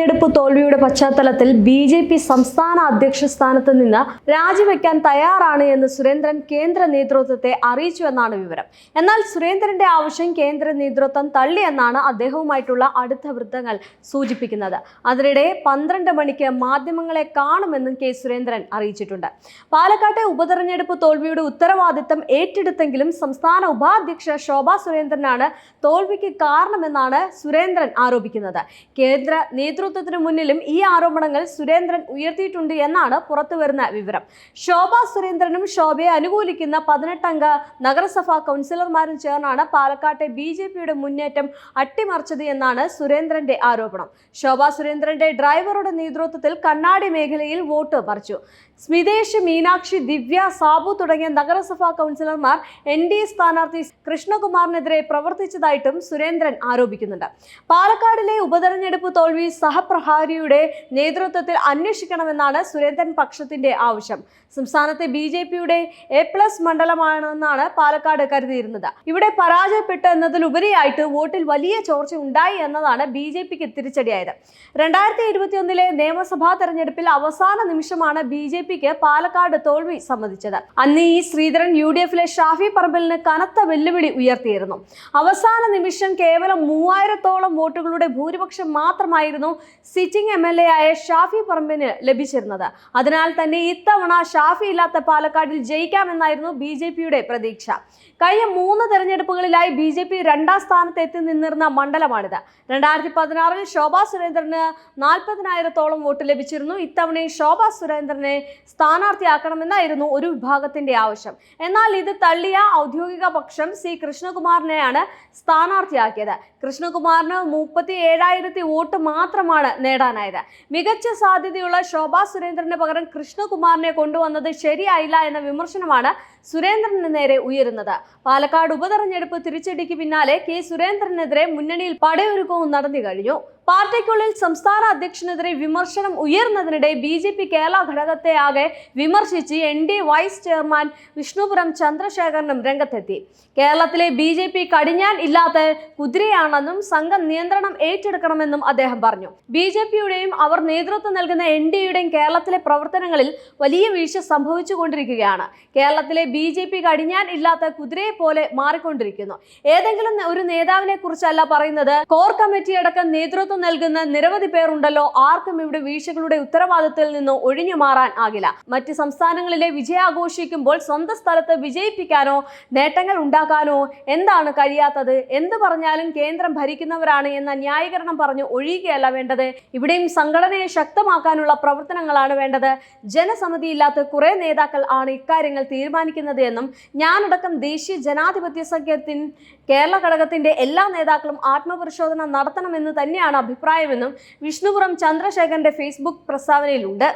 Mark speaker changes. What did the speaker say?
Speaker 1: ഉപതെരഞ്ഞെടുപ്പ് തോൽവിയുടെ പശ്ചാത്തലത്തിൽ ബി.ജെ.പി. സംസ്ഥാന അധ്യക്ഷ സ്ഥാനത്ത് നിന്ന് രാജിവെക്കാൻ തയ്യാറാണ് എന്ന് സുരേന്ദ്രൻ കേന്ദ്ര നേതൃത്വത്തെ അറിയിച്ചുവെന്നാണ് വിവരം. എന്നാൽ സുരേന്ദ്രന്റെ ആവശ്യം കേന്ദ്ര നേതൃത്വം തള്ളിയെന്നാണ് അദ്ദേഹവുമായിട്ടുള്ള അടുത്ത വൃത്തങ്ങൾ സൂചിപ്പിക്കുന്നത്. അതിനിടെ 12 മണിക്ക് മാധ്യമങ്ങളെ കാണുമെന്നും കെ സുരേന്ദ്രൻ അറിയിച്ചിട്ടുണ്ട്. പാലക്കാട്ടെ ഉപതെരഞ്ഞെടുപ്പ് തോൽവിയുടെ ഉത്തരവാദിത്തം ഏറ്റെടുത്തെങ്കിലും സംസ്ഥാന ഉപാധ്യക്ഷ ശോഭാ സുരേന്ദ്രനാണ് തോൽവിക്ക് കാരണമെന്നാണ് സുരേന്ദ്രൻ ആരോപിക്കുന്നത്. കേന്ദ്ര നേതൃത്വത്തിന് മുന്നിലും ഈ ആരോപണങ്ങൾ സുരേന്ദ്രൻ ഉയർത്തിയിട്ടുണ്ട് എന്നാണ് പുറത്തുവരുന്ന വിവരം. ശോഭാ സുരേന്ദ്രനും ശോഭയെ അനുകൂലിക്കുന്ന 18 അംഗ നഗരസഭാ കൗൺസിലർമാരും ചേർന്നാണ് പാലക്കാട്ടെ ബി.ജെ.പിയുടെ മുന്നേറ്റം അട്ടിമറിച്ചത് എന്നാണ് സുരേന്ദ്രന്റെ ആരോപണം. ശോഭാ സുരേന്ദ്രന്റെ ഡ്രൈവറുടെ നേതൃത്വത്തിൽ കണ്ണാടി മേഖലയിൽ വോട്ട് മറിച്ചു. സ്മിതേഷ്, മീനാക്ഷി, ദിവ്യ, സാബു തുടങ്ങിയ നഗരസഭാ കൗൺസിലർമാർ എൻ.ഡി.എ സ്ഥാനാർത്ഥി കൃഷ്ണകുമാറിനെതിരെ പ്രവർത്തിച്ചതായിട്ടും സുരേന്ദ്രൻ ആരോപിക്കുന്നുണ്ട്. പാലക്കാടിലെ ഉപതെരഞ്ഞെടുപ്പ് തോൽവി സഹപ്രഹാരിയുടെ നേതൃത്വത്തിൽ അന്വേഷിക്കണമെന്നാണ് സുരേന്ദ്രൻ പക്ഷത്തിന്റെ ആവശ്യം. സംസ്ഥാനത്തെ ബി.ജെ.പിയുടെ A+ മണ്ഡലമാണെന്നാണ് പാലക്കാട് കരുതിയിരുന്നത്. ഇവിടെ പരാജയപ്പെട്ടു എന്നതിലുപരിയായിട്ട് വോട്ടിൽ വലിയ ചോർച്ച ഉണ്ടായി എന്നതാണ് ബി.ജെ.പിക്ക് തിരിച്ചടിയായത്. 2021 നിയമസഭാ തെരഞ്ഞെടുപ്പിൽ അവസാന നിമിഷമാണ് ബി.ജെ.പിക്ക് പാലക്കാട് തോൽവി സമ്മതിച്ചത്. അന്ന് ഈ ശ്രീധരൻ UDF-ലെ ഷാഫി പറമ്പിലിന് കനത്ത വെല്ലുവിളി ഉയർത്തിയിരുന്നു. അവസാന നിമിഷം കേവലം 3000-ഓളം വോട്ടുകളുടെ ഭൂരിപക്ഷം മാത്രമായിരുന്നു സിറ്റിംഗ് MLA ആയ ഷാഫി പറമ്പിന് ലഭിച്ചിരുന്നത്. അതിനാൽ തന്നെ ഇത്തവണ ഷാഫി ഇല്ലാത്ത പാലക്കാടിൽ ജയിക്കാമെന്നായിരുന്നു ബി.ജെ.പിയുടെ പ്രതീക്ഷ. കഴിഞ്ഞ 3 തെരഞ്ഞെടുപ്പുകളിലായി ബി.ജെ.പി 2ാം സ്ഥാനത്ത് എത്തി നിന്നിരുന്ന മണ്ഡലമാണിത്. 2016-ൽ ശോഭാ സുരേന്ദ്രന് 40,000-ഓളം വോട്ട് ലഭിച്ചിരുന്നു. ഇത്തവണയും ശോഭാ സുരേന്ദ്രനെ സ്ഥാനാർത്ഥിയാക്കണമെന്നായിരുന്നു ഒരു വിഭാഗത്തിന്റെ ആവശ്യം. എന്നാൽ ഇത് തള്ളിയ ഔദ്യോഗിക പക്ഷം സി കൃഷ്ണകുമാറിനെയാണ് സ്ഥാനാർത്ഥിയാക്കിയത്. കൃഷ്ണകുമാറിന് 37,000 വോട്ട് മാത്രമാണ് നേടാനായത്. മികച്ച സാധ്യതയുള്ള ശോഭാ സുരേന്ദ്രന് പകരം കൃഷ്ണകുമാറിനെ കൊണ്ടുവന്നത് ശരിയായില്ല എന്ന വിമർശനമാണ് സുരേന്ദ്രന് നേരെ ഉയരുന്നത്. പാലക്കാട് ഉപതെരഞ്ഞെടുപ്പ് തിരിച്ചടിക്ക് പിന്നാലെ കെ സുരേന്ദ്രനെതിരെ മുന്നണിയിൽ പടയൊരുക്കവും നടന്നു കഴിഞ്ഞു. പാർട്ടിക്കുള്ളിൽ സംസ്ഥാന അധ്യക്ഷനെതിരെ വിമർശനം ഉയർന്നതിനിടെ ബി.ജെ.പി. കേരള ഘടകത്തെ ആകെ വിമർശിച്ച് NDA വൈസ് ചെയർമാൻ വിഷ്ണുപുരം ചന്ദ്രശേഖരനും രംഗത്തെത്തി. കേരളത്തിലെ ബി.ജെ.പി. കടിഞ്ഞാൻ ഇല്ലാത്ത കുതിരയാണെന്നും സംഘം നിയന്ത്രണം ഏറ്റെടുക്കണമെന്നും അദ്ദേഹം പറഞ്ഞു. ബി.ജെ.പിയുടെയും അവർ നേതൃത്വം നൽകുന്ന NDAയുടെയും കേരളത്തിലെ പ്രവർത്തനങ്ങളിൽ വലിയ വീഴ്ച സംഭവിച്ചുകൊണ്ടിരിക്കുകയാണ്. കേരളത്തിലെ ബി.ജെ.പി. കടിഞ്ഞാൻ ഇല്ലാത്ത കുതിരയെ പോലെ മാറിക്കൊണ്ടിരിക്കുന്നു. ഏതെങ്കിലും ഒരു നേതാവിനെ കുറിച്ചല്ല പറയുന്നത്. കോർ കമ്മിറ്റി അടക്കം നേതൃത്വം നൽകുന്ന നിരവധി പേർ ഉണ്ടല്ലോ. ആർക്കും ഇവിടെ വീഴ്ചകളുടെ ഉത്തരവാദിത്തത്തിൽ നിന്ന് ഒഴിഞ്ഞു മാറാൻ ആകില്ല. മറ്റ് സംസ്ഥാനങ്ങളിലെ വിജയാഘോഷിക്കുമ്പോൾ സ്വന്തം സ്ഥലത്ത് വിജയിപ്പിക്കാനോ നേട്ടങ്ങൾ ഉണ്ടാക്കാനോ എന്താണ് കഴിയാത്തത്? എന്ത് പറഞ്ഞാലും കേന്ദ്രം ഭരിക്കുന്നവരാണ് എന്ന ന്യായീകരണം പറഞ്ഞു ഒഴിയുകയല്ല വേണ്ടത്. ഇവിടെയും സംഘടനയെ ശക്തമാക്കാനുള്ള പ്രവർത്തനങ്ങളാണ് വേണ്ടത്. ജനസമിതിയില്ലാത്ത കുറെ നേതാക്കൾ ആണ് ഇക്കാര്യങ്ങൾ തീരുമാനിക്കുന്നത് എന്നും ഞാനടക്കം ദേശീയ ജനാധിപത്യ സഖ്യത്തിൻ കേരള ഘടകത്തിന്റെ എല്ലാ നേതാക്കളും ആത്മപരിശോധന നടത്തണമെന്ന് തന്നെയാണ് അഭിപ്രായമെന്നും വിഷ്ണുപുരം ചന്ദ്രശേഖരന്റെ ഫേസ്ബുക്ക് പ്രസ്താവനയിലുണ്ട്.